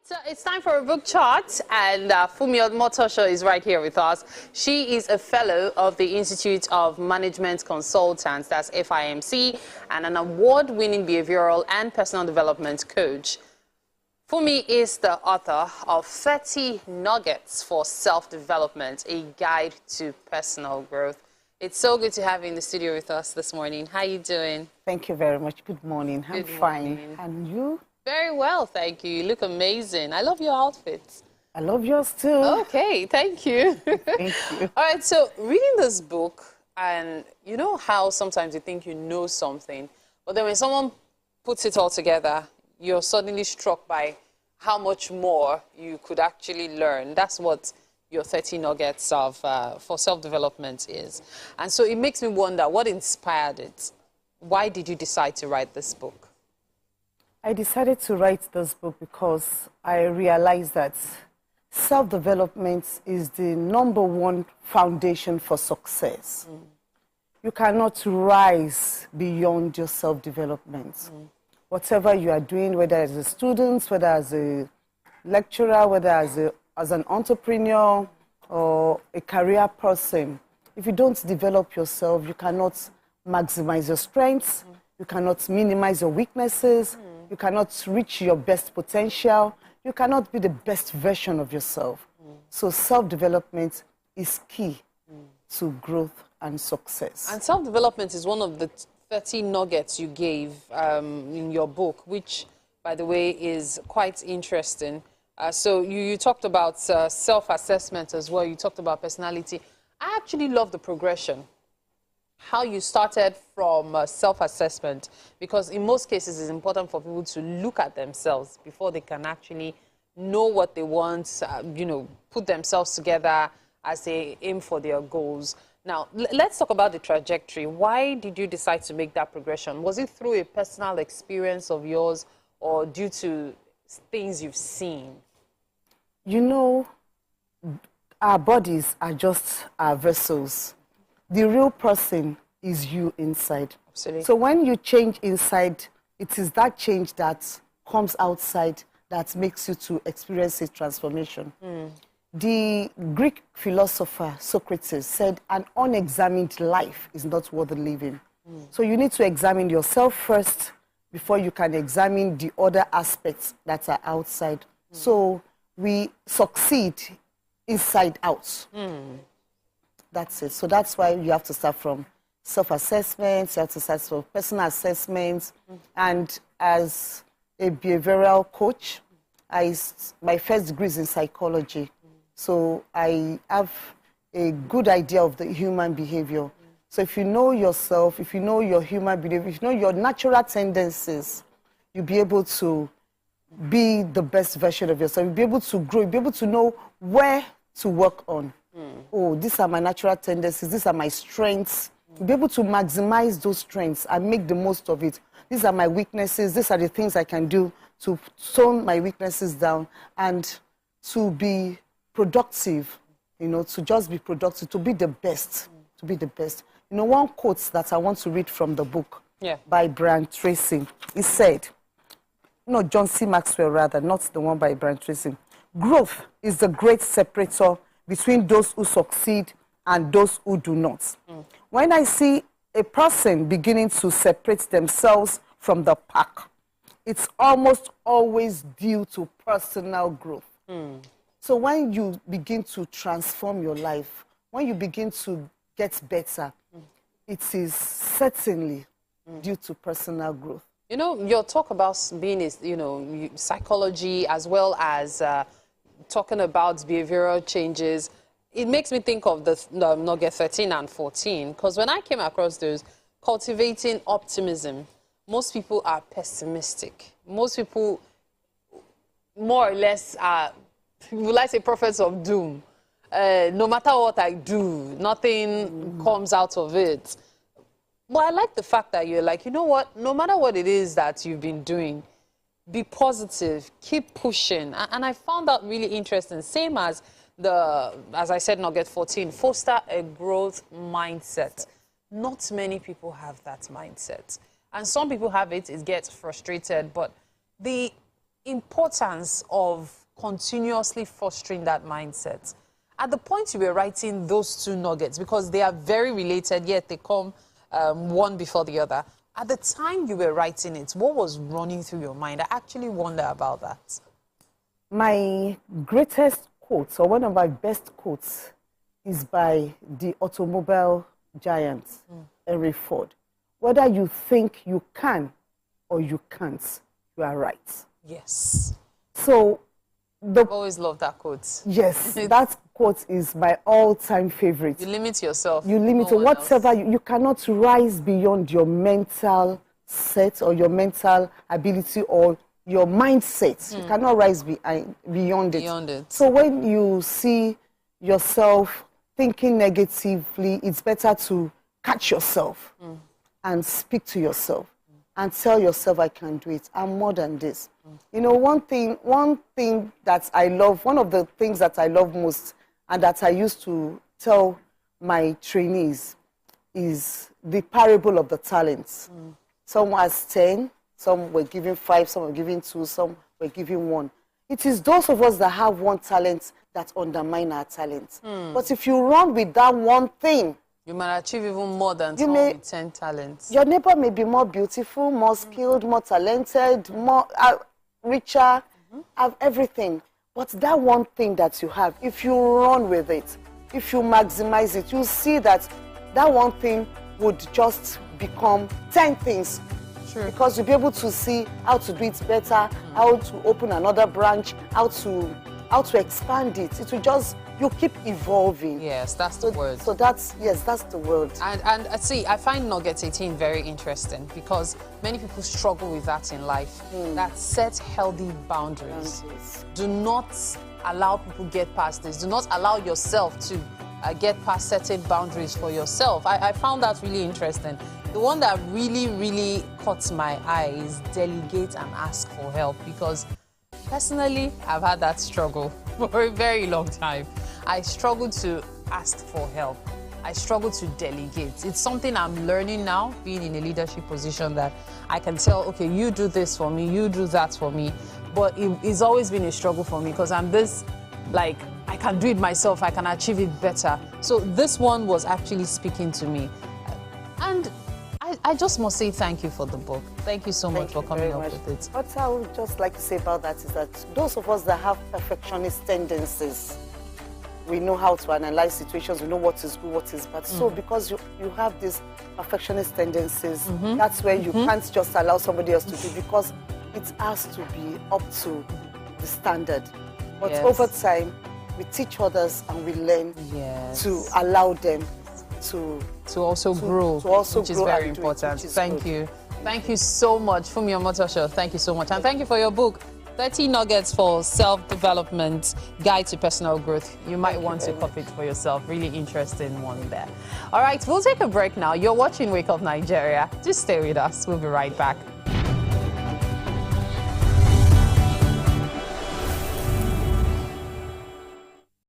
So it's time for a book chat, and Fumi Motosho is right here with us. She is a fellow of the Institute of Management Consultants, that's FIMC, and an award-winning behavioral and personal development coach. Fumi is the author of 30 Nuggets for Self-Development, a guide to personal growth. It's so good to have you in the studio with us this morning. How are you doing? Thank you very much. Good morning. I'm fine. And you? Very well, thank you. You look amazing. I love your outfits. I love yours too. Okay, thank you. Thank you. All right, so reading this book, and you know how sometimes you think you know something, but then when someone puts it all together, you're suddenly struck by how much more you could actually learn. That's what your 30 Nuggets of for self-development is. And so it makes me wonder, what inspired it? Why did you decide to write this book? I decided to write this book because I realized that self-development is the #1 foundation for success. You cannot rise beyond your self-development. Whatever you are doing, whether as a student, whether as a lecturer, whether as an entrepreneur or a career person, if you don't develop yourself, you cannot maximize your strengths, you cannot minimize your weaknesses, you cannot reach your best potential, you cannot be the best version of yourself. So self-development is key to growth and success. And self-development is one of the 30 nuggets you gave in your book, which, by the way, is quite interesting. So you talked about self-assessment as well. You talked about personality. I actually love the progression, how you started from self-assessment, because in most cases it's important for people to look at themselves before they can actually know what they want, put themselves together as they aim for their goals. Now, let's talk about the trajectory. Why did you decide to make that progression? Was it through a personal experience of yours or due to things you've seen? You know, our bodies are just our vessels. The real person is you inside. Absolutely. So when you change inside, it is that change that comes outside that makes you to experience a transformation. The Greek philosopher Socrates said, an unexamined life is not worth living. So you need to examine yourself first before you can examine the other aspects that are outside. So we succeed inside out. That's it. So that's why you have to start from self-assessment, you have to start from personal assessments. And as a behavioral coach, my first degree is in psychology. So I have a good idea of the human behavior. So if you know yourself, if you know your human behavior, if you know your natural tendencies, you'll be able to be the best version of yourself. You'll be able to grow, you'll be able to know where to work on. Oh, these are my natural tendencies, these are my strengths. You'll be able to maximize those strengths and make the most of it. These are my weaknesses, these are the things I can do to tone my weaknesses down and to be productive, to just be productive, to be the best, to be the best. One quote that I want to read from the book by Brian Tracy, he said, no, John C. Maxwell rather, not the one by Brian Tracy. Growth is the great separator between those who succeed and those who do not. When I see a person beginning to separate themselves from the pack, it's almost always due to personal growth. So when you begin to transform your life, when you begin to get better, it is certainly due to personal growth. Your talk about being, psychology as well as talking about behavioral changes, it makes me think of the Nugget 13 and 14, because when I came across those, cultivating optimism, most people are pessimistic. Most people, more or less, are, will I say, prophets of doom. No matter what I do, nothing comes out of it. But I like the fact that you're like, you know what, no matter what it is that you've been doing, be positive, keep pushing. And I found that really interesting. Same as as I said, Nugget 14, foster a growth mindset. Not many people have that mindset. And some people have it, it gets frustrated. But the importance of continuously fostering that mindset. At the point you were writing those two nuggets, because they are very related, yet they come one before the other. At the time you were writing it, what was running through your mind? I actually wonder about that. My greatest quotes, or one of my best quotes, is by the automobile giant, Henry Ford. Whether you think you can or you can't, you are right. Yes. So, I've always loved that quote. Yes, that quote is my all-time favorite. You limit yourself. You limit whatever, you cannot rise beyond your mental set or your mental ability or your mindset. You cannot rise beyond it. So when you see yourself thinking negatively, it's better to catch yourself and speak to yourself and tell yourself, I can do it. I'm more than this. You know, one thing that I love, one of the things that I love most and that I used to tell my trainees is the parable of the talents. Some was 10, some were given 5, some were given 2, some were given 1. It is those of us that have one talent that undermine our talent. But if you run with that one thing, you might achieve even more than someone with 10 talents. Your neighbor may be more beautiful, more skilled, more talented, more richer, have everything. But that one thing that you have, if you run with it, if you maximize it, you'll see that that one thing would just become 10 things. True. Because you'll be able to see how to do it better, how to open another branch, how to expand it. It will just, you keep evolving. Yes, that's the word. So that's the word. And see, I find Nugget 18 very interesting because many people struggle with that in life. That set healthy boundaries. Do not allow people get past this. Do not allow yourself to get past certain boundaries for yourself. I found that really interesting. The one that really, really caught my eye is delegate and ask for help, because personally, I've had that struggle for a very long time. I struggle to ask for help. I struggle to delegate. It's something I'm learning now, being in a leadership position, that I can tell, okay, you do this for me, you do that for me. But it's always been a struggle for me because I'm this, like, I can do it myself, I can achieve it better. So this one was actually speaking to me. And I just must say thank you for the book. Thank you so much for coming up with it. What I would just like to say about that is that those of us that have perfectionist tendencies, we know how to analyze situations, we know what is good, what is bad. So because you have these perfectionist tendencies, that's where you can't just allow somebody else to do, because it has to be up to the standard. But over time, we teach others and we learn to allow them to also grow, which is very important. Thank you. Thank you so much, Fumi Omotosho. Thank you so much. And thank you for your book, 30 Nuggets for Self-Development, Guide to Personal Growth. You might want to copy it for yourself. Really interesting one there. All right, we'll take a break now. You're watching Wake Up Nigeria. Just stay with us. We'll be right back.